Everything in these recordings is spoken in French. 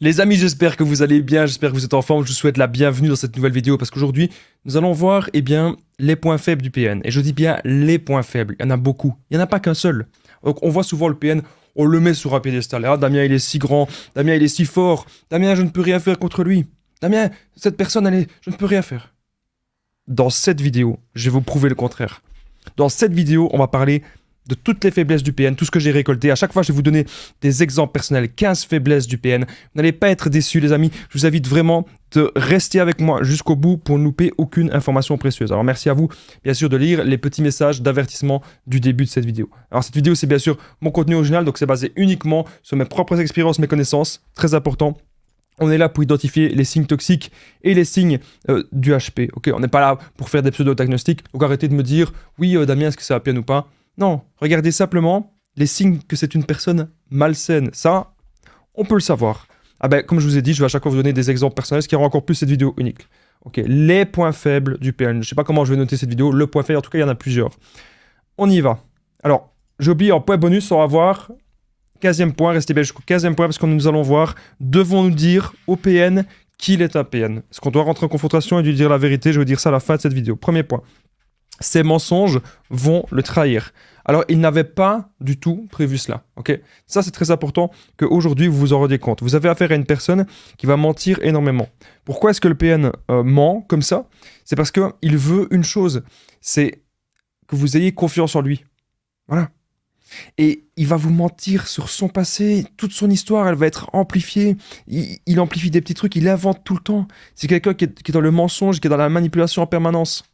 Les amis, j'espère que vous allez bien, j'espère que vous êtes en forme, je vous souhaite la bienvenue dans cette nouvelle vidéo parce qu'aujourd'hui, nous allons voir les points faibles du PN. Et je dis bien les points faibles, il y en a beaucoup, il n'y en a pas qu'un seul. Donc on voit souvent le PN, on le met sur un piédestal. Ah, Damien il est si grand, Damien il est si fort, Damien je ne peux rien faire contre lui. Damien, cette personne, je ne peux rien faire. Dans cette vidéo, je vais vous prouver le contraire. Dans cette vidéo, on va parler de toutes les faiblesses du PN, tout ce que j'ai récolté. À chaque fois, je vais vous donner des exemples personnels, 15 faiblesses du PN. Vous n'allez pas être déçus, les amis. Je vous invite vraiment de rester avec moi jusqu'au bout pour ne louper aucune information précieuse. Alors, merci à vous, bien sûr, de lire les petits messages d'avertissement du début de cette vidéo. Alors, cette vidéo, c'est bien sûr mon contenu original, donc c'est basé uniquement sur mes propres expériences, mes connaissances. Très important. On est là pour identifier les signes toxiques et les signes du HP. Ok, on n'est pas là pour faire des pseudo-diagnostics. Donc, arrêtez de me dire, oui, Damien, est-ce que ça va bien ou pas? Non, regardez simplement les signes que c'est une personne malsaine. Ça, on peut le savoir. Ah ben, comme je vous ai dit, je vais à chaque fois vous donner des exemples personnels, ce qui rend encore plus cette vidéo unique. Ok, les points faibles du PN. Je ne sais pas comment je vais noter cette vidéo. Le point faible, en tout cas, il y en a plusieurs. On y va. Alors, j'ai oublié en point bonus, on va voir 15e point. Restez bien jusqu'au 15e point parce que nous allons voir, devons-nous dire au PN qu'il est un PN. Est-ce qu'on doit rentrer en confrontation et lui dire la vérité? Je vais dire ça à la fin de cette vidéo. Premier point. Ces mensonges vont le trahir. Alors, il n'avait pas du tout prévu cela, ok? Ça, c'est très important qu'aujourd'hui, vous vous en rendiez compte. Vous avez affaire à une personne qui va mentir énormément. Pourquoi est-ce que le PN ment comme ça? C'est parce qu'il veut une chose, c'est que vous ayez confiance en lui. Voilà. Et il va vous mentir sur son passé, toute son histoire, elle va être amplifiée. Il amplifie des petits trucs, il invente tout le temps. C'est quelqu'un qui est dans le mensonge, qui est dans la manipulation en permanence.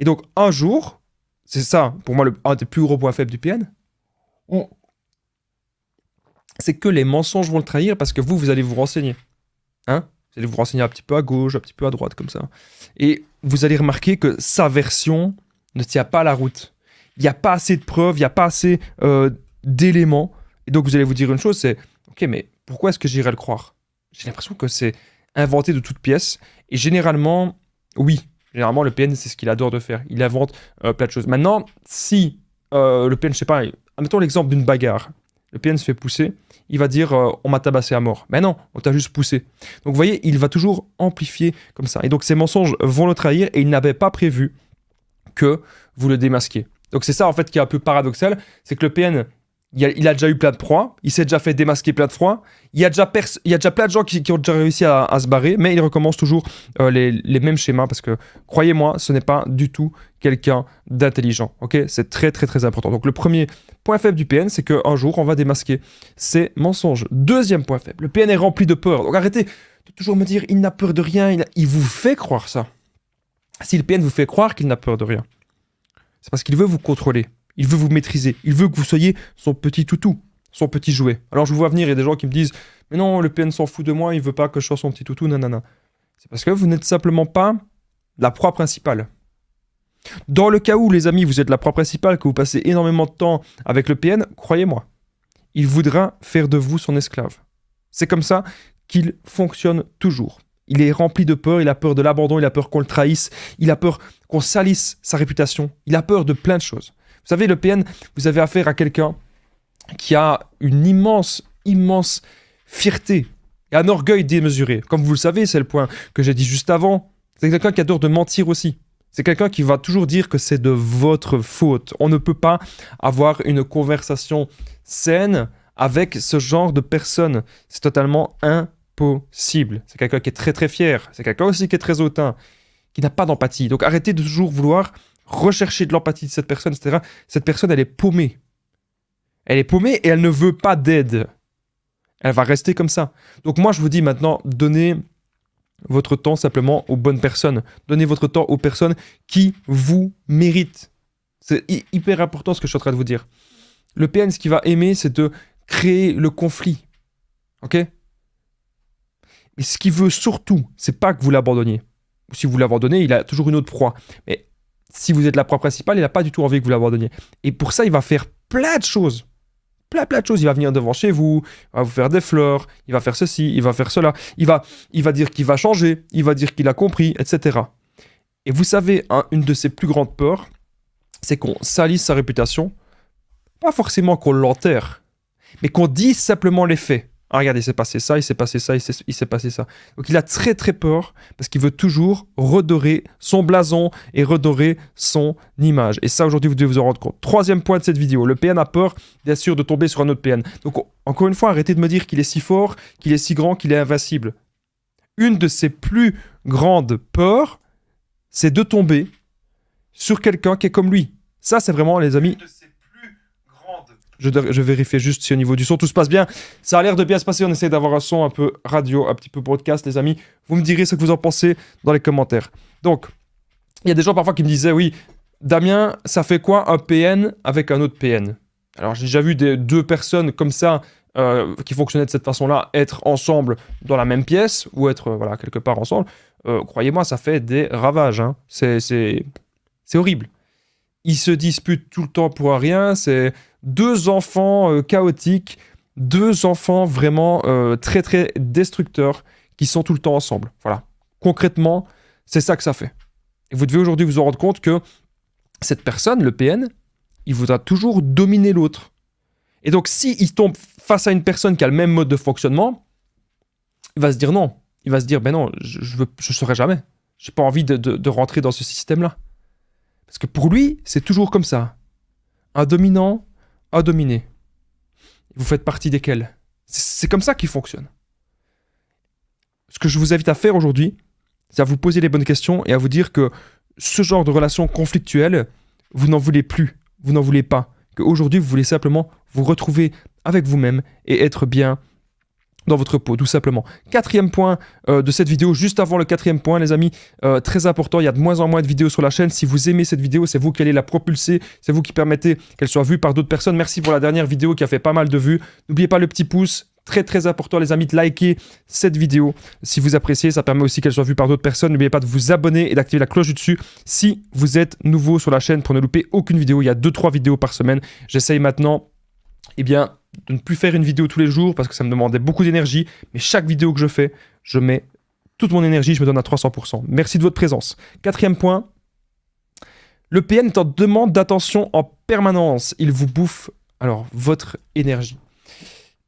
Et donc, un jour, c'est ça, pour moi, un des plus gros points faibles du PN, c'est que les mensonges vont le trahir parce que vous allez vous renseigner. Hein? Vous allez vous renseigner un petit peu à gauche, un petit peu à droite, comme ça. Et vous allez remarquer que sa version ne tient pas la route. Il n'y a pas assez de preuves, il n'y a pas assez d'éléments. Et donc, vous allez vous dire une chose, c'est « Ok, mais pourquoi est-ce que j'irais le croire ?» J'ai l'impression que c'est inventé de toutes pièces. Et généralement, oui. Généralement, le PN, c'est ce qu'il adore de faire. Il invente plein de choses. Maintenant, si le PN, je sais pas, admettons l'exemple d'une bagarre. Le PN se fait pousser, il va dire on m'a tabassé à mort. Mais non, on t'a juste poussé. Donc vous voyez, il va toujours amplifier comme ça. Et donc ces mensonges vont le trahir et il n'avait pas prévu que vous le démasquiez. Donc c'est ça en fait qui est un peu paradoxal, c'est que le PN, il a déjà eu plein de proies, il s'est déjà fait démasquer plein de fois, il y a déjà plein de gens qui ont déjà réussi à se barrer, mais il recommence toujours les mêmes schémas parce que, croyez-moi, ce n'est pas du tout quelqu'un d'intelligent, ok? C'est très très très important. Donc le premier point faible du PN, c'est qu'un jour, on va démasquer ces mensonges. Deuxième point faible, le PN est rempli de peur. Donc arrêtez de toujours me dire, il n'a peur de rien, il vous fait croire ça. Si le PN vous fait croire qu'il n'a peur de rien, c'est parce qu'il veut vous contrôler. Il veut vous maîtriser. Il veut que vous soyez son petit toutou, son petit jouet. Alors je vous vois venir, il y a des gens qui me disent « Mais non, le PN s'en fout de moi, il veut pas que je sois son petit toutou, nanana. » C'est parce que vous n'êtes simplement pas la proie principale. Dans le cas où, les amis, vous êtes la proie principale, que vous passez énormément de temps avec le PN, croyez-moi, il voudra faire de vous son esclave. C'est comme ça qu'il fonctionne toujours. Il est rempli de peur, il a peur de l'abandon, il a peur qu'on le trahisse, il a peur qu'on salisse sa réputation, il a peur de plein de choses. Vous savez, le PN, vous avez affaire à quelqu'un qui a une immense fierté et un orgueil démesuré. Comme vous le savez, c'est le point que j'ai dit juste avant. C'est quelqu'un qui adore de mentir aussi. C'est quelqu'un qui va toujours dire que c'est de votre faute. On ne peut pas avoir une conversation saine avec ce genre de personne. C'est totalement impossible. C'est quelqu'un qui est très très fier. C'est quelqu'un aussi qui est très hautain, qui n'a pas d'empathie. Donc arrêtez de toujours vouloir rechercher de l'empathie de cette personne, etc. Cette personne, elle est paumée. Elle est paumée et elle ne veut pas d'aide. Elle va rester comme ça. Donc moi, je vous dis maintenant, donnez votre temps simplement aux bonnes personnes. Donnez votre temps aux personnes qui vous méritent. C'est hyper important ce que je suis en train de vous dire. Le PN, ce qu'il va aimer, c'est de créer le conflit. Ok? Mais ce qu'il veut surtout, c'est pas que vous l'abandonniez. Si vous l'abandonnez, il a toujours une autre proie. Mais si vous êtes la proie principale, il n'a pas du tout envie que vous l'abandonniez. Et pour ça, il va faire plein de choses. Plein de choses. Il va venir devant chez vous, il va vous faire des fleurs, il va faire ceci, il va faire cela. Il va dire qu'il va changer, il va dire qu'il a compris, etc. Et vous savez, une de ses plus grandes peurs, c'est qu'on salisse sa réputation. Pas forcément qu'on l'enterre, mais qu'on dise simplement les faits. Ah, regardez, il s'est passé ça, il s'est passé ça, il s'est passé ça. Donc il a très très peur parce qu'il veut toujours redorer son blason et redorer son image. Et ça, aujourd'hui, vous devez vous en rendre compte. Troisième point de cette vidéo, le PN a peur, bien sûr, de tomber sur un autre PN. Donc encore une fois, arrêtez de me dire qu'il est si fort, qu'il est si grand, qu'il est invincible. Une de ses plus grandes peurs, c'est de tomber sur quelqu'un qui est comme lui. Ça, c'est vraiment, les amis... Je vérifie juste si au niveau du son tout se passe bien. Ça a l'air de bien se passer. On essaie d'avoir un son un peu radio, un petit peu broadcast, les amis. Vous me direz ce que vous en pensez dans les commentaires. Donc, il y a des gens parfois qui me disaient, oui, Damien, ça fait quoi un PN avec un autre PN? Alors, j'ai déjà vu deux personnes comme ça qui fonctionnaient de cette façon-là être ensemble dans la même pièce ou être voilà, quelque part ensemble. Croyez-moi, ça fait des ravages. Hein. C'est horrible. Ils se disputent tout le temps pour rien. C'est deux enfants chaotiques, deux enfants vraiment très très destructeurs qui sont tout le temps ensemble. Voilà. Concrètement, c'est ça que ça fait. Et vous devez aujourd'hui vous en rendre compte que cette personne, le PN, il voudra toujours dominer l'autre. Et donc, s'il tombe face à une personne qui a le même mode de fonctionnement, il va se dire non. Il va se dire, ben non, je serai jamais. J'ai pas envie de rentrer dans ce système-là. Parce que pour lui, c'est toujours comme ça. Un dominant, un dominé. Vous faites partie desquels? C'est comme ça qu'il fonctionne. Ce que je vous invite à faire aujourd'hui, c'est à vous poser les bonnes questions et à vous dire que ce genre de relation conflictuelle, vous n'en voulez plus, vous n'en voulez pas. Qu'aujourd'hui, vous voulez simplement vous retrouver avec vous-même et être bien dans votre peau, tout simplement. Quatrième point de cette vidéo, juste avant le quatrième point, les amis, très important, il y a de moins en moins de vidéos sur la chaîne. Si vous aimez cette vidéo, c'est vous qui allez la propulser, c'est vous qui permettez qu'elle soit vue par d'autres personnes. Merci pour la dernière vidéo qui a fait pas mal de vues. N'oubliez pas le petit pouce, très très important, les amis, de liker cette vidéo. Si vous appréciez, ça permet aussi qu'elle soit vue par d'autres personnes. N'oubliez pas de vous abonner et d'activer la cloche du dessus si vous êtes nouveau sur la chaîne pour ne louper aucune vidéo. Il y a 2-3 vidéos par semaine. J'essaye maintenant, eh bien, de ne plus faire une vidéo tous les jours parce que ça me demandait beaucoup d'énergie. Mais chaque vidéo que je fais, je mets toute mon énergie, je me donne à 300%. Merci de votre présence. Quatrième point, le PN est en demande d'attention en permanence. Il vous bouffe, alors, votre énergie.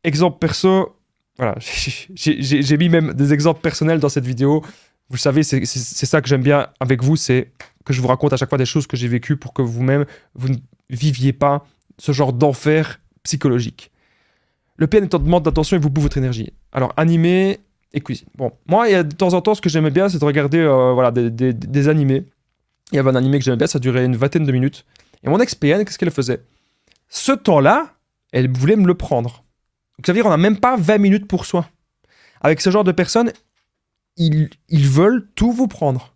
Exemple perso, voilà, j'ai mis même des exemples personnels dans cette vidéo. Vous le savez, c'est ça que j'aime bien avec vous, c'est que je vous raconte à chaque fois des choses que j'ai vécues pour que vous-même, vous ne viviez pas ce genre d'enfer psychologique. Le PN est en demande d'attention et vous bouffe votre énergie. Alors, animé et cuisine. Bon, moi, il y a de temps en temps, ce que j'aimais bien, c'est de regarder voilà, des animés. Il y avait un animé que j'aimais bien, ça durait une vingtaine de minutes. Et mon ex-PN, qu'est-ce qu'elle faisait? Ce temps-là, elle voulait me le prendre. Donc, ça veut dire qu'on n'a même pas 20 minutes pour soi. Avec ce genre de personnes, ils veulent tout vous prendre.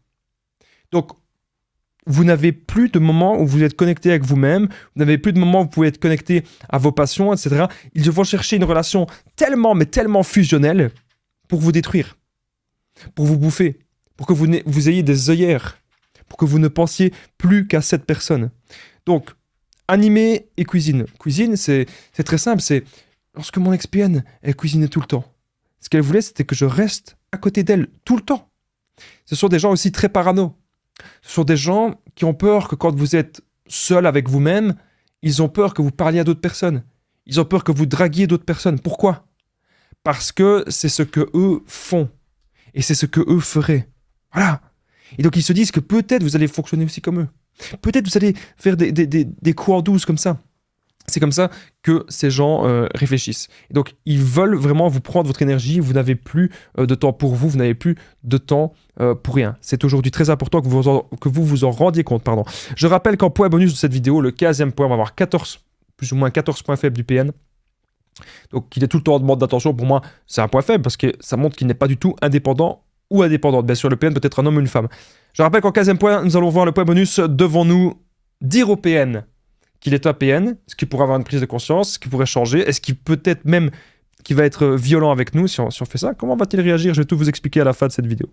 Donc, vous n'avez plus de moments où vous êtes connecté avec vous-même, vous n'avez plus de moments où vous pouvez être connecté à vos passions, etc. Ils vont chercher une relation tellement, mais tellement fusionnelle pour vous détruire, pour vous bouffer, pour que vous ayez des œillères, pour que vous ne pensiez plus qu'à cette personne. Donc, animé et cuisine. Cuisine, c'est très simple, c'est lorsque mon ex-PN, elle cuisinait tout le temps. Ce qu'elle voulait, c'était que je reste à côté d'elle tout le temps. Ce sont des gens aussi très parano. Ce sont des gens qui ont peur que quand vous êtes seul avec vous-même, ils ont peur que vous parliez à d'autres personnes. Ils ont peur que vous draguiez d'autres personnes. Pourquoi? Parce que c'est ce que eux font. Et c'est ce que eux feraient. Voilà. Et donc ils se disent que peut-être vous allez fonctionner aussi comme eux. Peut-être vous allez faire des coups en douce comme ça. C'est comme ça que ces gens réfléchissent. Et donc, ils veulent vraiment vous prendre votre énergie. Vous n'avez plus de temps pour vous. Vous n'avez plus de temps pour rien. C'est aujourd'hui très important que vous vous en rendiez compte. Pardon. Je rappelle qu'en point bonus de cette vidéo, le 15e point, on va avoir 14, plus ou moins 14 points faibles du PN. Donc, il est tout le temps en demande d'attention. Pour moi, c'est un point faible parce que ça montre qu'il n'est pas du tout indépendant ou indépendante. Bien sûr, le PN peut être un homme ou une femme. Je rappelle qu'en 15e point, nous allons voir le point bonus. Devons-nous dire au PN qu'il est un PN? Est-ce qu'il pourrait avoir une prise de conscience? Est-ce qu'il pourrait changer? Est-ce qu'il peut-être même qu'il va être violent avec nous si on fait ça? Comment va-t-il réagir? Je vais tout vous expliquer à la fin de cette vidéo.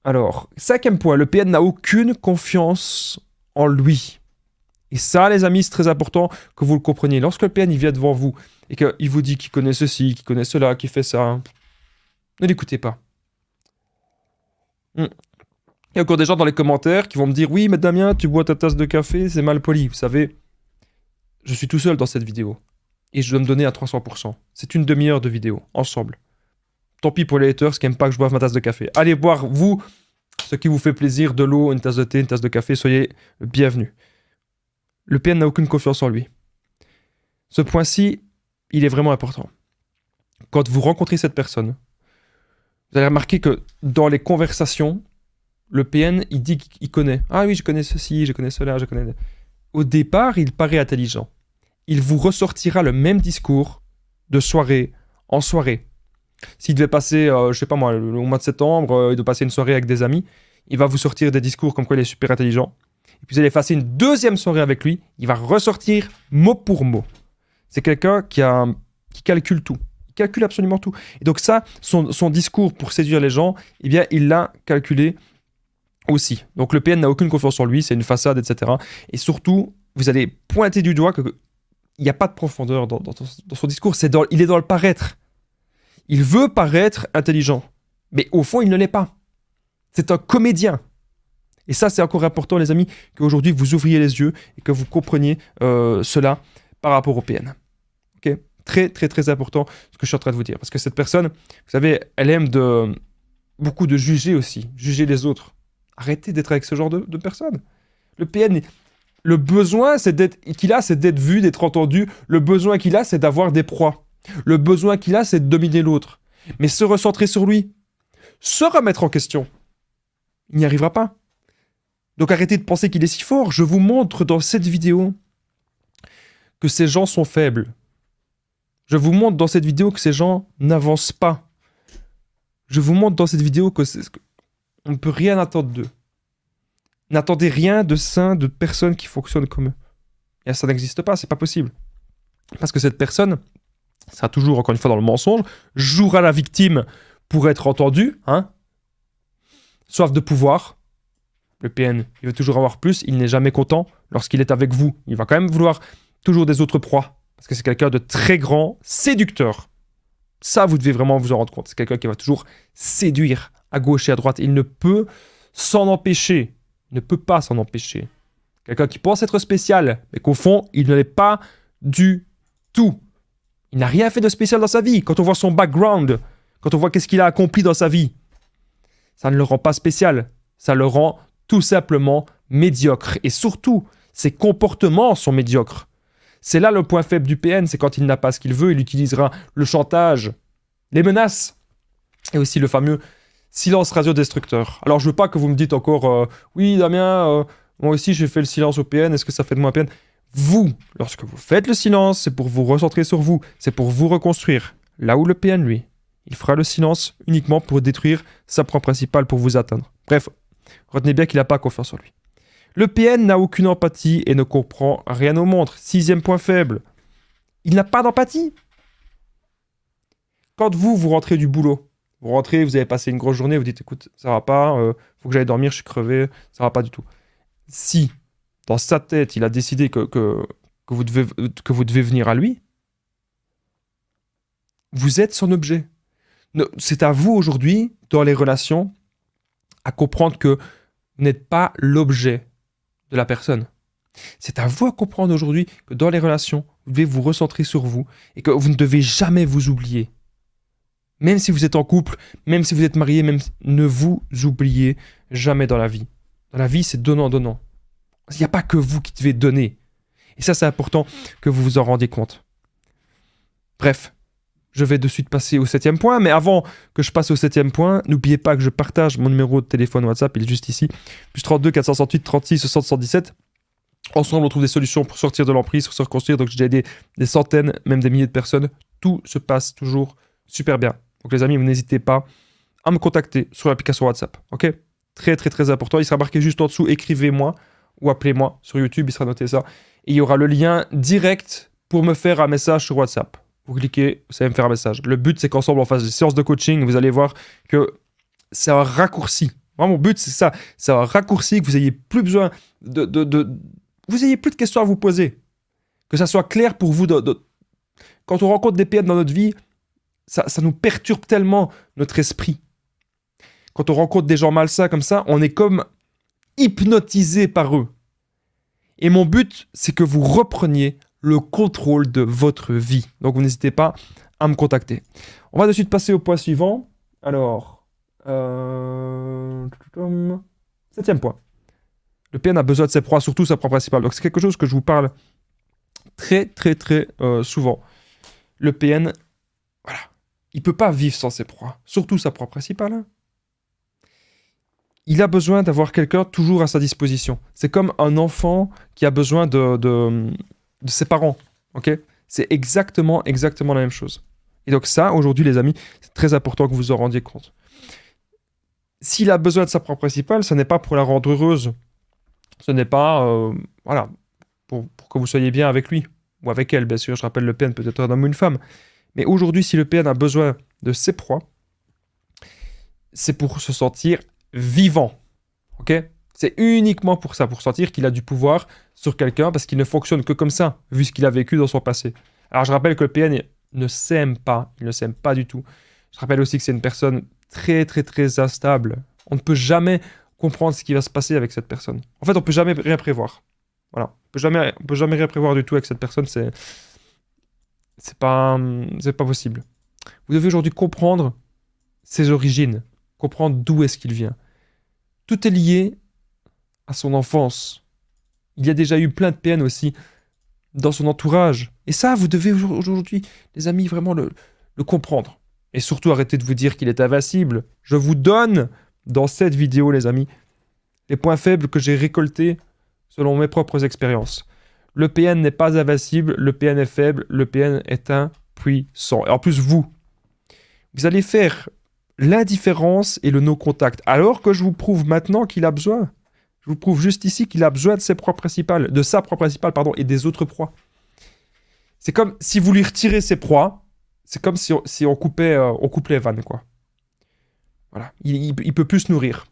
Alors, 5e point, le PN n'a aucune confiance en lui. Et ça, les amis, c'est très important que vous le compreniez. Lorsque le PN il vient devant vous et qu'il vous dit qu'il connaît ceci, qu'il connaît cela, qu'il fait ça, ne l'écoutez pas. Il y a encore des gens dans les commentaires qui vont me dire « Oui, mais Damien, tu bois ta tasse de café, c'est mal poli. » Vous savez, je suis tout seul dans cette vidéo. et je dois me donner à 300%. C'est une demi-heure de vidéo, ensemble. Tant pis pour les haters qui n'aiment pas que je boive ma tasse de café. Allez boire, vous, ce qui vous fait plaisir, de l'eau, une tasse de thé, une tasse de café, soyez bienvenus. Le PN n'a aucune confiance en lui. Ce point-ci, il est vraiment important. Quand vous rencontrez cette personne, vous allez remarquer que dans les conversations, le PN, il dit qu'il connaît. Ah oui, je connais ceci, je connais cela, je connais... Au départ, il paraît intelligent. Il vous ressortira le même discours de soirée en soirée. S'il devait passer, je sais pas moi, au mois de septembre, il doit passer une soirée avec des amis, il va vous sortir des discours comme quoi il est super intelligent. Et puis vous allez passer une deuxième soirée avec lui, il va ressortir mot pour mot. C'est quelqu'un qui calcule tout. Il calcule absolument tout. Et donc ça, son discours pour séduire les gens, eh bien, il l'a calculé aussi. Donc le PN n'a aucune confiance en lui, c'est une façade, etc. Et surtout, vous allez pointer du doigt qu'il n'y a pas de profondeur dans son discours. Il est dans le paraître. Il veut paraître intelligent. Mais au fond, il ne l'est pas. C'est un comédien. Et ça, c'est encore important, les amis, qu'aujourd'hui, vous ouvriez les yeux et que vous compreniez cela par rapport au PN. Ok ? Très, très, très important ce que je suis en train de vous dire. Parce que cette personne, vous savez, elle aime beaucoup de juger aussi, juger les autres. Arrêtez d'être avec ce genre de personnes. Le PN, le besoin qu'il a, c'est d'être vu, d'être entendu. Le besoin qu'il a, c'est d'avoir des proies. Le besoin qu'il a, c'est de dominer l'autre. Mais se recentrer sur lui, se remettre en question, il n'y arrivera pas. Donc arrêtez de penser qu'il est si fort. Je vous montre dans cette vidéo que ces gens sont faibles. Je vous montre dans cette vidéo que ces gens n'avancent pas. Je vous montre dans cette vidéo qu'on ne peut rien attendre d'eux. N'attendez rien de sain, de personnes qui fonctionnent comme eux. Et ça n'existe pas, c'est pas possible. Parce que cette personne sera toujours, encore une fois, dans le mensonge, jouera la victime pour être entendue, hein. Soif de pouvoir. Le PN, il veut toujours avoir plus, il n'est jamais content lorsqu'il est avec vous. Il va quand même vouloir toujours des autres proies. Parce que c'est quelqu'un de très grand séducteur. Ça, vous devez vraiment vous en rendre compte. C'est quelqu'un qui va toujours séduire à gauche et à droite. Il ne peut s'en empêcher. Il ne peut pas s'en empêcher. Quelqu'un qui pense être spécial, mais qu'au fond, il ne l'est pas du tout. Il n'a rien fait de spécial dans sa vie. Quand on voit son background, quand on voit qu'est-ce qu'il a accompli dans sa vie, ça ne le rend pas spécial. Ça le rend tout simplement médiocre. Et surtout, ses comportements sont médiocres. C'est là le point faible du PN, c'est quand il n'a pas ce qu'il veut, il utilisera le chantage, les menaces, et aussi le fameux silence radiodestructeur. Alors je veux pas que vous me dites encore oui Damien, moi aussi j'ai fait le silence au PN, est-ce que ça fait de moi un PN? Vous, lorsque vous faites le silence, c'est pour vous recentrer sur vous, c'est pour vous reconstruire. Là où le PN, lui, il fera le silence uniquement pour détruire sa proie principale, pour vous atteindre. Bref, retenez bien qu'il n'a pas confiance en lui. Le PN n'a aucune empathie et ne comprend rien au monde. 6e point faible. Il n'a pas d'empathie. Quand vous rentrez du boulot, vous rentrez, vous avez passé une grosse journée, vous dites, écoute, ça va pas, faut que j'aille dormir, je suis crevé, ça va pas du tout. Si, dans sa tête, il a décidé que vous devez venir à lui, vous êtes son objet. C'est à vous aujourd'hui, dans les relations, à comprendre que vous n'êtes pas l'objet de la personne. C'est à vous à comprendre aujourd'hui que dans les relations, vous devez vous recentrer sur vous et que vous ne devez jamais vous oublier. Même si vous êtes en couple, même si vous êtes marié, ne vous oubliez jamais dans la vie. Dans la vie, c'est donnant-donnant. Il n'y a pas que vous qui devez donner. Et ça, c'est important que vous vous en rendiez compte. Bref, je vais de suite passer au 7e point, mais avant que je passe au 7e point, n'oubliez pas que je partage mon numéro de téléphone WhatsApp, il est juste ici, plus 32 468 36 60 117. Ensemble, on trouve des solutions pour sortir de l'emprise, pour se reconstruire. Donc, j'ai aidé des centaines, même des milliers de personnes. Tout se passe toujours super bien. Donc, les amis, vous n'hésitez pas à me contacter sur l'application WhatsApp. Ok ? Très, très, très important. Il sera marqué juste en dessous, écrivez-moi ou appelez-moi sur YouTube, il sera noté ça. Et il y aura le lien direct pour me faire un message sur WhatsApp. Vous cliquez, vous savez me faire un message. Le but, c'est qu'ensemble, on fasse des séances de coaching. Vous allez voir que c'est un raccourci. Moi, mon but, c'est ça. C'est un raccourci, que vous n'ayez plus besoin vous n'ayez plus de questions à vous poser. Que ça soit clair pour vous. Quand on rencontre des PN dans notre vie, ça nous perturbe tellement notre esprit. Quand on rencontre des gens malsains comme ça, on est comme hypnotisé par eux. Et mon but, c'est que vous repreniez le contrôle de votre vie. Donc, vous n'hésitez pas à me contacter. On va de suite passer au point suivant. Alors, 7e point. Le PN a besoin de ses proies, surtout sa proie principale. Donc, c'est quelque chose que je vous parle très souvent. Le PN, voilà, il ne peut pas vivre sans ses proies, surtout sa proie principale. Hein. Il a besoin d'avoir quelqu'un toujours à sa disposition. C'est comme un enfant qui a besoin de ses parents. Ok, c'est exactement la même chose. Et donc ça, aujourd'hui, les amis, c'est très important que vous vous en rendiez compte. S'il a besoin de sa proie principale, ce n'est pas pour la rendre heureuse. Ce n'est pas, voilà, pour que vous soyez bien avec lui. Ou avec elle, bien sûr. Je rappelle, le PN peut être un homme ou une femme. Mais aujourd'hui, si le PN a besoin de ses proies, c'est pour se sentir vivant. Ok ? C'est uniquement pour ça, pour sentir qu'il a du pouvoir sur quelqu'un, parce qu'il ne fonctionne que comme ça, vu ce qu'il a vécu dans son passé. Alors, je rappelle que le PN ne s'aime pas. Il ne s'aime pas du tout. Je rappelle aussi que c'est une personne très instable. On ne peut jamais comprendre ce qui va se passer avec cette personne. En fait, on ne peut jamais rien prévoir. Voilà. On peut jamais rien prévoir du tout avec cette personne. C'est pas possible. Vous devez aujourd'hui comprendre ses origines, comprendre d'où est-ce qu'il vient. Tout est lié à son enfance. Il y a déjà eu plein de PN aussi dans son entourage. Et ça, vous devez aujourd'hui, les amis, vraiment le comprendre. Et surtout, arrêtez de vous dire qu'il est invincible. Je vous donne, dans cette vidéo, les amis, les points faibles que j'ai récoltés selon mes propres expériences. Le PN n'est pas invincible, le PN est faible, le PN est impuissant. Et en plus, vous allez faire l'indifférence et le no-contact. Alors que je vous prouve maintenant qu'il a besoin. Je vous prouve juste ici qu'il a besoin de sa proie principale, et des autres proies. C'est comme si vous lui retirez ses proies, c'est comme si on coupait les vannes, quoi. Voilà, il peut plus se nourrir.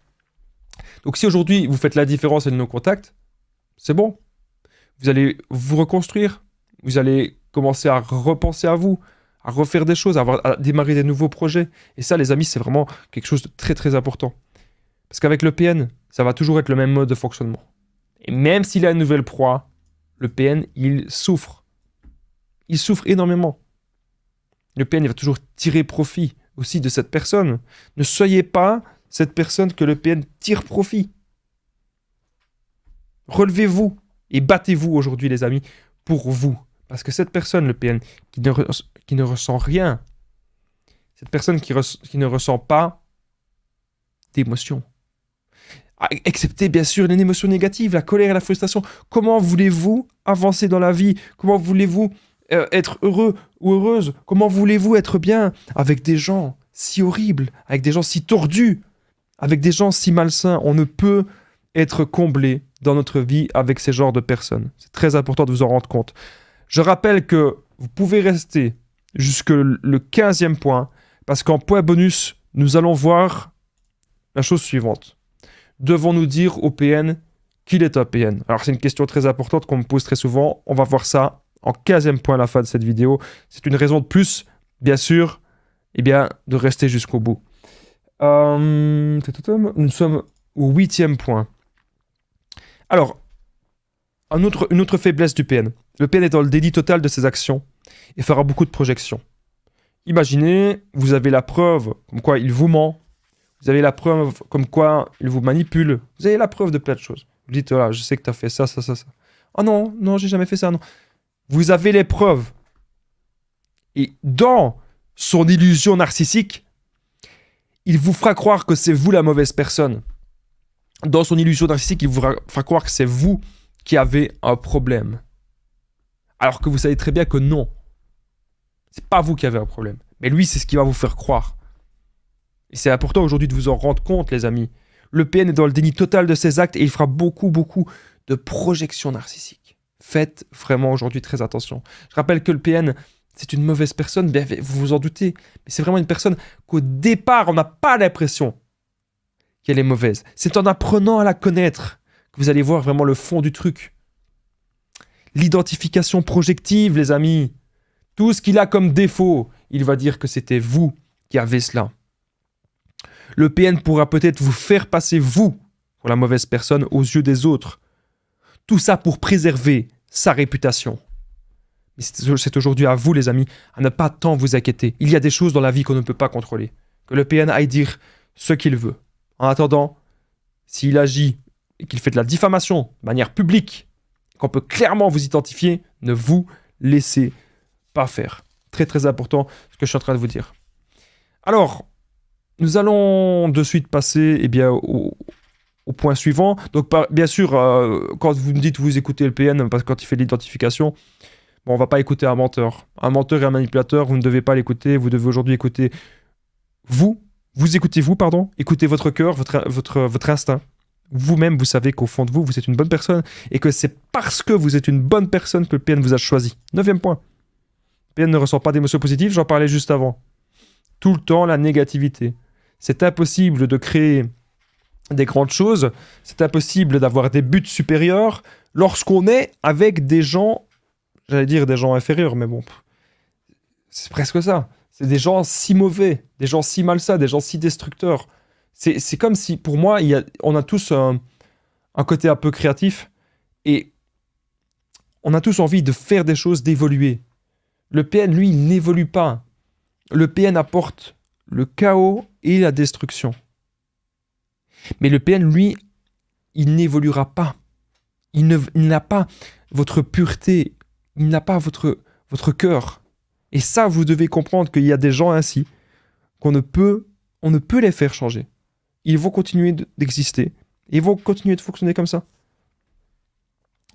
Donc si aujourd'hui vous faites l'indifférence et le no-contact, c'est bon. Vous allez vous reconstruire, vous allez commencer à repenser à vous, à refaire des choses, à démarrer des nouveaux projets. Et ça, les amis, c'est vraiment quelque chose de très important. Parce qu'avec le PN, ça va toujours être le même mode de fonctionnement. Et même s'il a une nouvelle proie, le PN, il souffre. Il souffre énormément. Le PN, il va toujours tirer profit aussi de cette personne. Ne soyez pas cette personne que le PN tire profit. Relevez-vous et battez-vous aujourd'hui, les amis, pour vous. Parce que cette personne, le PN, qui ne ressent rien, cette personne qui ne ressent pas d'émotion, excepté bien sûr les émotions négatives, la colère et la frustration. Comment voulez-vous avancer dans la vie? Comment voulez-vous être heureux ou heureuse? Comment voulez-vous être bien avec des gens si horribles, avec des gens si tordus, avec des gens si malsains? On ne peut être comblé dans notre vie avec ces genres de personnes. C'est très important de vous en rendre compte. Je rappelle que vous pouvez rester jusque le 15e point, parce qu'en point bonus, nous allons voir la chose suivante. Devons-nous dire au PN qu'il est un PN? Alors c'est une question très importante qu'on me pose très souvent. On va voir ça en 15e point à la fin de cette vidéo. C'est une raison de plus, bien sûr, de rester jusqu'au bout. Nous sommes au 8e point. Alors, une autre faiblesse du PN. Le PN est dans le déni total de ses actions et fera beaucoup de projections. Imaginez, vous avez la preuve comme quoi il vous ment. Vous avez la preuve comme quoi il vous manipule. Vous avez la preuve de plein de choses. Vous dites, voilà, je sais que tu as fait ça. Oh non, j'ai jamais fait ça, non. Vous avez les preuves. Et dans son illusion narcissique, il vous fera croire que c'est vous la mauvaise personne. Dans son illusion narcissique, il vous fera croire que c'est vous qui avez un problème. Alors que vous savez très bien que non. C'est pas vous qui avez un problème. Mais lui, c'est ce qu'il va vous faire croire. Et c'est important aujourd'hui de vous en rendre compte, les amis. Le PN est dans le déni total de ses actes et il fera beaucoup de projections narcissiques. Faites vraiment aujourd'hui très attention. Je rappelle que le PN, c'est une mauvaise personne, bien, vous vous en doutez. Mais c'est vraiment une personne qu'au départ, on n'a pas l'impression qu'elle est mauvaise. C'est en apprenant à la connaître que vous allez voir vraiment le fond du truc. L'identification projective, les amis. Tout ce qu'il a comme défaut, il va dire que c'était vous qui avez cela. Le PN pourra peut-être vous faire passer vous pour la mauvaise personne aux yeux des autres. Tout ça pour préserver sa réputation. C'est aujourd'hui à vous, les amis, à ne pas tant vous inquiéter. Il y a des choses dans la vie qu'on ne peut pas contrôler. Que le PN aille dire ce qu'il veut. En attendant, s'il agit et qu'il fait de la diffamation de manière publique, qu'on peut clairement vous identifier, ne vous laissez pas faire. Très très important ce que je suis en train de vous dire. Alors, nous allons de suite passer au point suivant. Donc, bien sûr, quand vous me dites vous écoutez le PN, parce que quand il fait l'identification, bon, on va pas écouter un menteur. Un menteur et un manipulateur, vous ne devez pas l'écouter. Vous devez aujourd'hui écouter vous. Vous écoutez vous, pardon. Écoutez votre cœur, votre instinct. Vous-même, vous savez qu'au fond de vous, vous êtes une bonne personne et que c'est parce que vous êtes une bonne personne que le PN vous a choisi. 9e point. Le PN ne ressent pas d'émotions positives, j'en parlais juste avant. Tout le temps, la négativité. C'est impossible de créer des grandes choses, c'est impossible d'avoir des buts supérieurs lorsqu'on est avec des gens, j'allais dire des gens inférieurs, mais bon, c'est presque ça. C'est des gens si mauvais, des gens si malsains, des gens si destructeurs. C'est comme si, pour moi, on a tous un côté un peu créatif et on a tous envie de faire des choses, d'évoluer. Le PN, lui, il n'évolue pas. Le PN apporte le chaos et la destruction. Mais le PN, lui, il n'évoluera pas. Il n'a pas votre pureté, il n'a pas votre cœur. Et ça, vous devez comprendre qu'il y a des gens ainsi on ne peut les faire changer. Ils vont continuer d'exister. Ils vont continuer de fonctionner comme ça.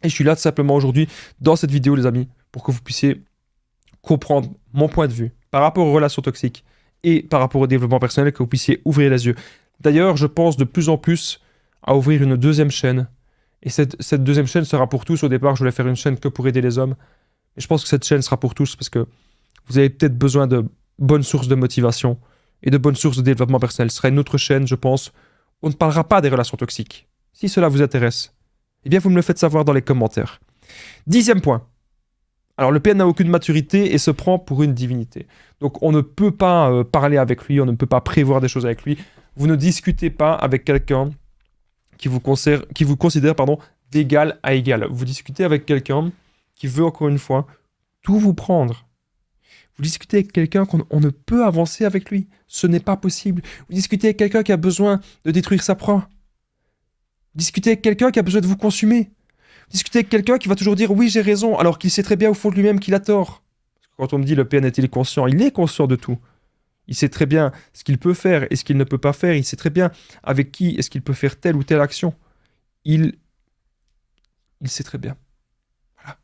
Et je suis là tout simplement aujourd'hui, dans cette vidéo, les amis, pour que vous puissiez comprendre mon point de vue par rapport aux relations toxiques et par rapport au développement personnel, que vous puissiez ouvrir les yeux. D'ailleurs, je pense de plus en plus à ouvrir une deuxième chaîne. Et cette deuxième chaîne sera pour tous. Au départ, je voulais faire une chaîne que pour aider les hommes. Et je pense que cette chaîne sera pour tous parce que vous avez peut-être besoin de bonnes sources de motivation et de bonnes sources de développement personnel. Ce sera une autre chaîne, je pense, où on ne parlera pas des relations toxiques. Si cela vous intéresse, eh bien, vous me le faites savoir dans les commentaires. 10e point. Alors, le PN n'a aucune maturité et se prend pour une divinité. Donc, on ne peut pas parler avec lui, on ne peut pas prévoir des choses avec lui. Vous ne discutez pas avec quelqu'un qui vous considère d'égal à égal. Vous discutez avec quelqu'un qui veut, encore une fois, tout vous prendre. Vous discutez avec quelqu'un qu'on ne peut avancer avec lui. Ce n'est pas possible. Vous discutez avec quelqu'un qui a besoin de détruire sa proie. Vous discutez avec quelqu'un qui a besoin de vous consumer. Vous discutez avec quelqu'un qui va toujours dire « oui, j'ai raison », alors qu'il sait très bien au fond de lui-même qu'il a tort. Quand on me dit « le PN est-il conscient », il est conscient de tout. Il sait très bien ce qu'il peut faire et ce qu'il ne peut pas faire. Il sait très bien avec qui est-ce qu'il peut faire telle ou telle action. Il sait très bien. Voilà.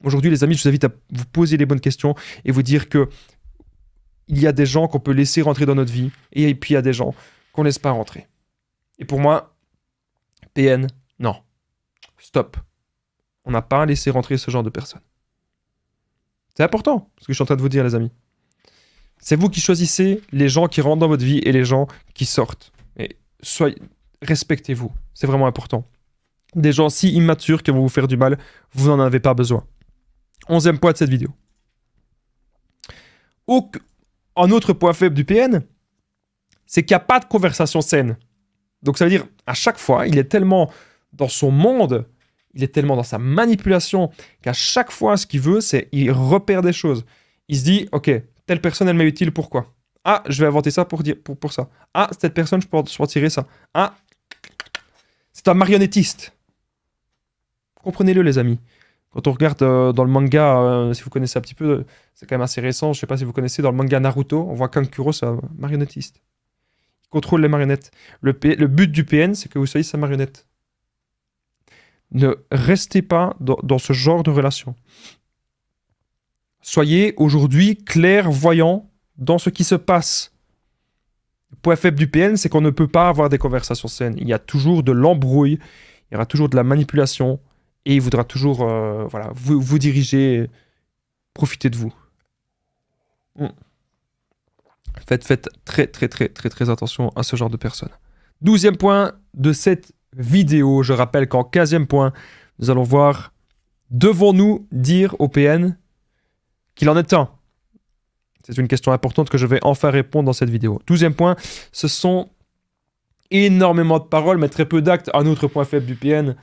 Aujourd'hui, les amis, je vous invite à vous poser les bonnes questions et vous dire que il y a des gens qu'on peut laisser rentrer dans notre vie et puis il y a des gens qu'on ne laisse pas rentrer. Et pour moi, PN, non. Stop. On n'a pas laissé rentrer ce genre de personnes. C'est important, ce que je suis en train de vous dire, les amis. C'est vous qui choisissez les gens qui rentrent dans votre vie et les gens qui sortent. Et respectez-vous. C'est vraiment important. Des gens si immatures qui vont vous faire du mal, vous n'en avez pas besoin. 11e point de cette vidéo. Un autre point faible du PN, c'est qu'il n'y a pas de conversation saine. Donc ça veut dire, à chaque fois, il est tellement dans son monde, il est tellement dans sa manipulation, qu'à chaque fois, ce qu'il veut, c'est il repère des choses. Il se dit, ok, telle personne, elle m'est utile, pourquoi? Ah, je vais inventer ça pour ça. Ah, cette personne, je peux en tirer ça. Ah, c'est un marionnettiste. Comprenez-le, les amis. Quand on regarde dans le manga, si vous connaissez un petit peu, c'est quand même assez récent, je ne sais pas si vous connaissez, dans le manga Naruto, on voit Kankuro, c'est un marionnettiste. Il contrôle les marionnettes. Le but du PN, c'est que vous soyez sa marionnette. Ne restez pas dans ce genre de relation. Soyez aujourd'hui clairvoyant dans ce qui se passe. Le point faible du PN, c'est qu'on ne peut pas avoir des conversations saines. Il y a toujours de l'embrouille, il y aura toujours de la manipulation, et il voudra toujours vous diriger, profiter de vous. Faites très, très, très, très, très attention à ce genre de personnes. 12e point de cette vidéo. Je rappelle qu'en 15e point, nous allons voir, devons-nous dire au PN qu'il en est temps? C'est une question importante que je vais enfin répondre dans cette vidéo. 12e point, ce sont énormément de paroles, mais très peu d'actes. Un autre point faible du PN,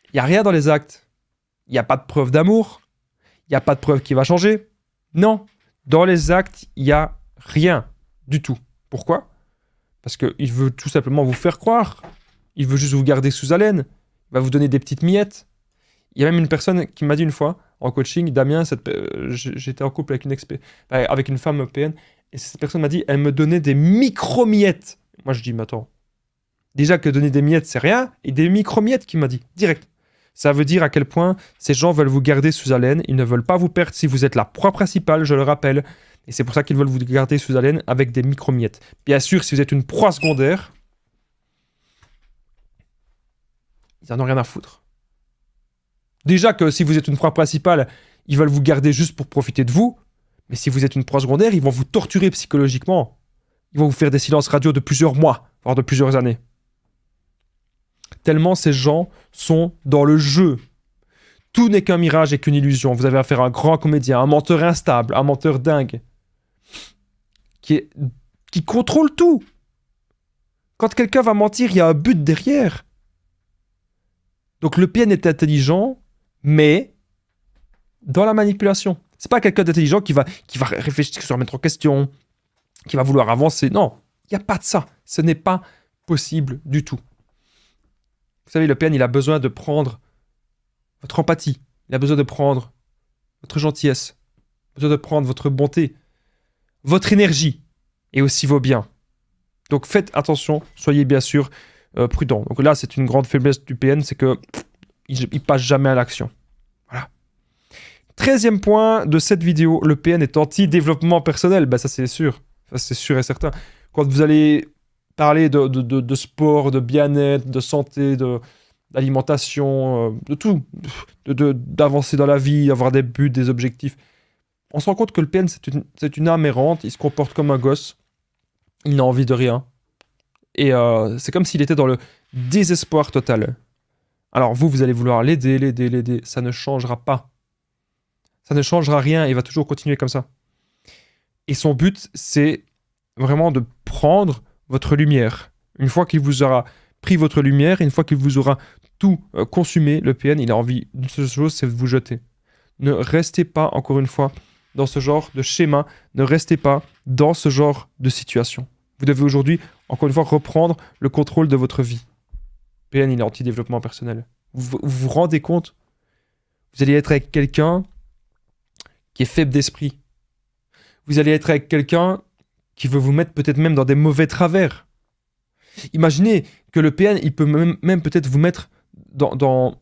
il n'y a rien dans les actes. Il n'y a pas de preuve d'amour. Il n'y a pas de preuve qui va changer. Non. Dans les actes, il n'y a rien du tout. Pourquoi? Parce qu'il veut tout simplement vous faire croire. Il veut juste vous garder sous haleine. Il va vous donner des petites miettes. Il y a même une personne qui m'a dit une fois, en coaching, Damien, j'étais en couple avec une femme PN, et cette personne m'a dit, elle me donnait des micro-miettes. Moi, je dis, mais attends, déjà que donner des miettes, c'est rien, et des micro-miettes qu'il m'a dit, direct. Ça veut dire à quel point ces gens veulent vous garder sous haleine, ils ne veulent pas vous perdre si vous êtes la proie principale, je le rappelle, et c'est pour ça qu'ils veulent vous garder sous haleine avec des micro-miettes. Bien sûr, si vous êtes une proie secondaire, ils en ont rien à foutre. Déjà que si vous êtes une proie principale, ils veulent vous garder juste pour profiter de vous, mais si vous êtes une proie secondaire, ils vont vous torturer psychologiquement. Ils vont vous faire des silences radio de plusieurs mois, voire de plusieurs années. Tellement ces gens sont dans le jeu. Tout n'est qu'un mirage et qu'une illusion. Vous avez affaire à un grand comédien, un menteur instable, un menteur dingue, qui contrôle tout. Quand quelqu'un va mentir, il y a un but derrière. Donc le PN est intelligent, mais dans la manipulation. C'est pas quelqu'un d'intelligent qui va réfléchir, se remettre en question, qui va vouloir avancer. Non, il n'y a pas de ça. Ce n'est pas possible du tout. Vous savez, le PN, il a besoin de prendre votre empathie. Il a besoin de prendre votre gentillesse. Il a besoin de prendre votre bonté, votre énergie et aussi vos biens. Donc faites attention, soyez bien sûr prudent. Donc là, c'est une grande faiblesse du PN, c'est que il passe jamais à l'action. Voilà. 13e point de cette vidéo, le PN est anti-développement personnel. Ben ça, c'est sûr. Ça, c'est sûr et certain. Quand vous allez parler de sport, de bien-être, de santé, d'alimentation, de tout, d'avancer dans la vie, avoir des buts, des objectifs, on se rend compte que le PN, c'est une âme errante. Il se comporte comme un gosse. Il n'a envie de rien. Et c'est comme s'il était dans le désespoir total. Alors vous allez vouloir l'aider. Ça ne changera pas. Ça ne changera rien. Il va toujours continuer comme ça. Et son but, c'est vraiment de prendre votre lumière. Une fois qu'il vous aura pris votre lumière, une fois qu'il vous aura tout consumé, le PN, il a envie d'une seule chose, c'est de vous jeter. Ne restez pas, encore une fois, dans ce genre de schéma. Ne restez pas dans ce genre de situation. Vous devez aujourd'hui, encore une fois, reprendre le contrôle de votre vie. PN, il est anti-développement personnel. Vous vous rendez compte? Vous allez être avec quelqu'un qui est faible d'esprit. Vous allez être avec quelqu'un qui veut vous mettre peut-être même dans des mauvais travers. Imaginez que le PN, il peut même peut-être vous mettre dans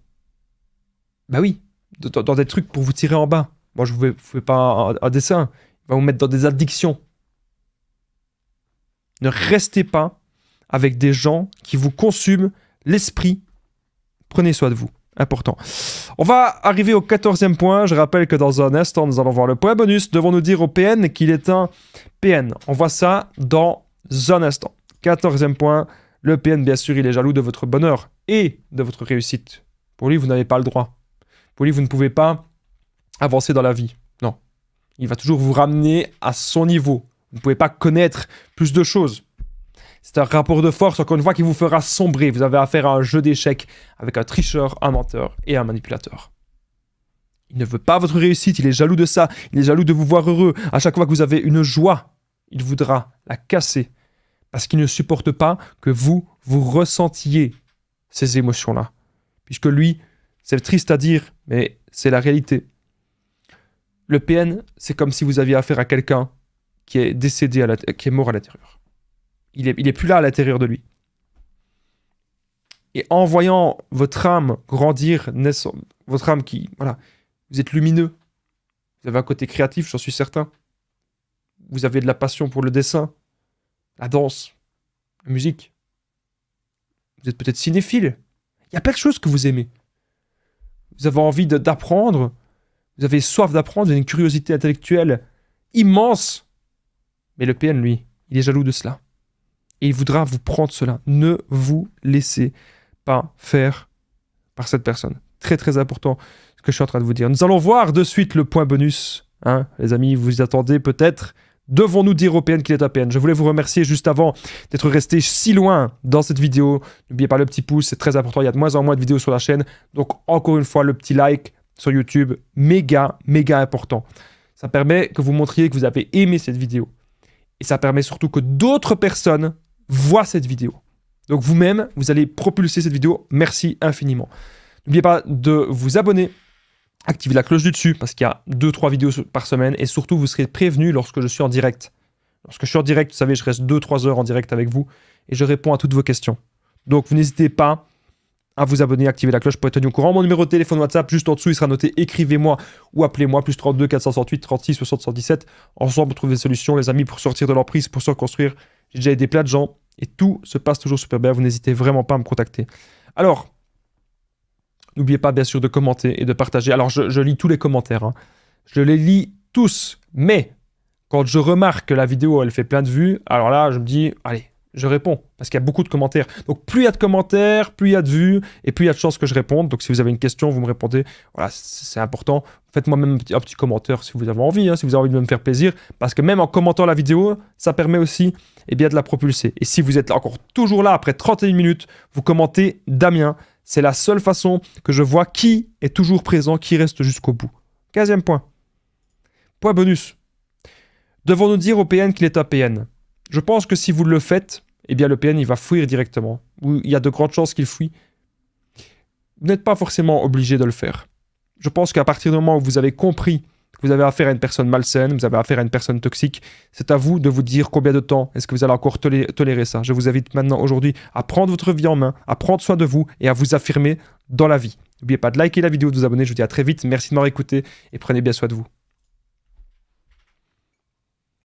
des trucs pour vous tirer en bas. Moi, je ne vous fais pas un dessin. Il va vous mettre dans des addictions. Ne restez pas avec des gens qui vous consument l'esprit. Prenez soin de vous. Important. On va arriver au 14e point. Je rappelle que dans un instant, nous allons voir le point bonus. Devons-nous dire au PN qu'il est un PN? On voit ça dans un instant. 14e point. Le PN, bien sûr, il est jaloux de votre bonheur et de votre réussite. Pour lui, vous n'avez pas le droit. Pour lui, vous ne pouvez pas avancer dans la vie. Non. Il va toujours vous ramener à son niveau. Vous ne pouvez pas connaître plus de choses. C'est un rapport de force, encore une fois, qui vous fera sombrer. Vous avez affaire à un jeu d'échecs avec un tricheur, un menteur et un manipulateur. Il ne veut pas votre réussite, il est jaloux de ça. Il est jaloux de vous voir heureux. À chaque fois que vous avez une joie, il voudra la casser. Parce qu'il ne supporte pas que vous ressentiez ces émotions-là. Puisque lui, c'est triste à dire, mais c'est la réalité. Le PN, c'est comme si vous aviez affaire à quelqu'un qui est décédé, qui est mort à l'intérieur. Il est plus là à l'intérieur de lui. Et en voyant votre âme grandir, votre âme qui, voilà, vous êtes lumineux. Vous avez un côté créatif, j'en suis certain. Vous avez de la passion pour le dessin, la danse, la musique. Vous êtes peut-être cinéphile. Il y a plein de choses que vous aimez. Vous avez envie d'apprendre. Vous avez soif d'apprendre. Vous avez une curiosité intellectuelle immense. Mais le PN, lui, il est jaloux de cela. Et il voudra vous prendre cela. Ne vous laissez pas faire par cette personne. Très très important ce que je suis en train de vous dire. Nous allons voir de suite le point bonus. Hein, les amis, vous y attendez peut-être. Devons-nous dire au PN qu'il est un PN? Je voulais vous remercier juste avant d'être resté si loin dans cette vidéo. N'oubliez pas le petit pouce, c'est très important. Il y a de moins en moins de vidéos sur la chaîne. Donc encore une fois, le petit like, sur YouTube, méga important. Ça permet que vous montriez que vous avez aimé cette vidéo. Et ça permet surtout que d'autres personnes voient cette vidéo. Donc vous-même, vous allez propulser cette vidéo. Merci infiniment. N'oubliez pas de vous abonner, activer la cloche du dessus parce qu'il y a 2-3 vidéos par semaine et surtout vous serez prévenu lorsque je suis en direct. Lorsque je suis en direct, vous savez, je reste 2-3 heures en direct avec vous et je réponds à toutes vos questions. Donc vous n'hésitez pas à vous abonner, activer la cloche pour être tenu au courant. Mon numéro de téléphone WhatsApp, juste en dessous, il sera noté écrivez-moi ou appelez-moi, plus 32 468 36 60 117. Ensemble, pour trouver des solutions, les amis, pour sortir de l'emprise, pour se reconstruire. J'ai déjà aidé plein de gens et tout se passe toujours super bien. Vous n'hésitez vraiment pas à me contacter. Alors, n'oubliez pas bien sûr de commenter et de partager. Alors je lis tous les commentaires, hein. Je les lis tous, mais quand je remarque que la vidéo elle fait plein de vues, alors là je me dis, allez, je réponds, parce qu'il y a beaucoup de commentaires. Donc plus il y a de commentaires, plus il y a de vues, et plus il y a de chances que je réponde. Donc si vous avez une question, vous me répondez, voilà, c'est important. Faites-moi même un petit commentaire si vous avez envie, hein, si vous avez envie de me faire plaisir, parce que même en commentant la vidéo, ça permet aussi de la propulser. Et si vous êtes encore toujours là après 31 minutes, vous commentez Damien. C'est la seule façon que je vois qui est toujours présent, qui reste jusqu'au bout. 15e point. Point bonus. Devons-nous dire au PN qu'il est un PN? Je pense que si vous le faites, eh bien le PN il va fuir directement. Ou il y a de grandes chances qu'il fuit. Vous n'êtes pas forcément obligé de le faire. Je pense qu'à partir du moment où vous avez compris que vous avez affaire à une personne malsaine, vous avez affaire à une personne toxique, c'est à vous de vous dire combien de temps est-ce que vous allez encore tolérer ça. Je vous invite maintenant aujourd'hui à prendre votre vie en main, à prendre soin de vous et à vous affirmer dans la vie. N'oubliez pas de liker la vidéo, de vous abonner. Je vous dis à très vite. Merci de m'avoir écouté et prenez bien soin de vous.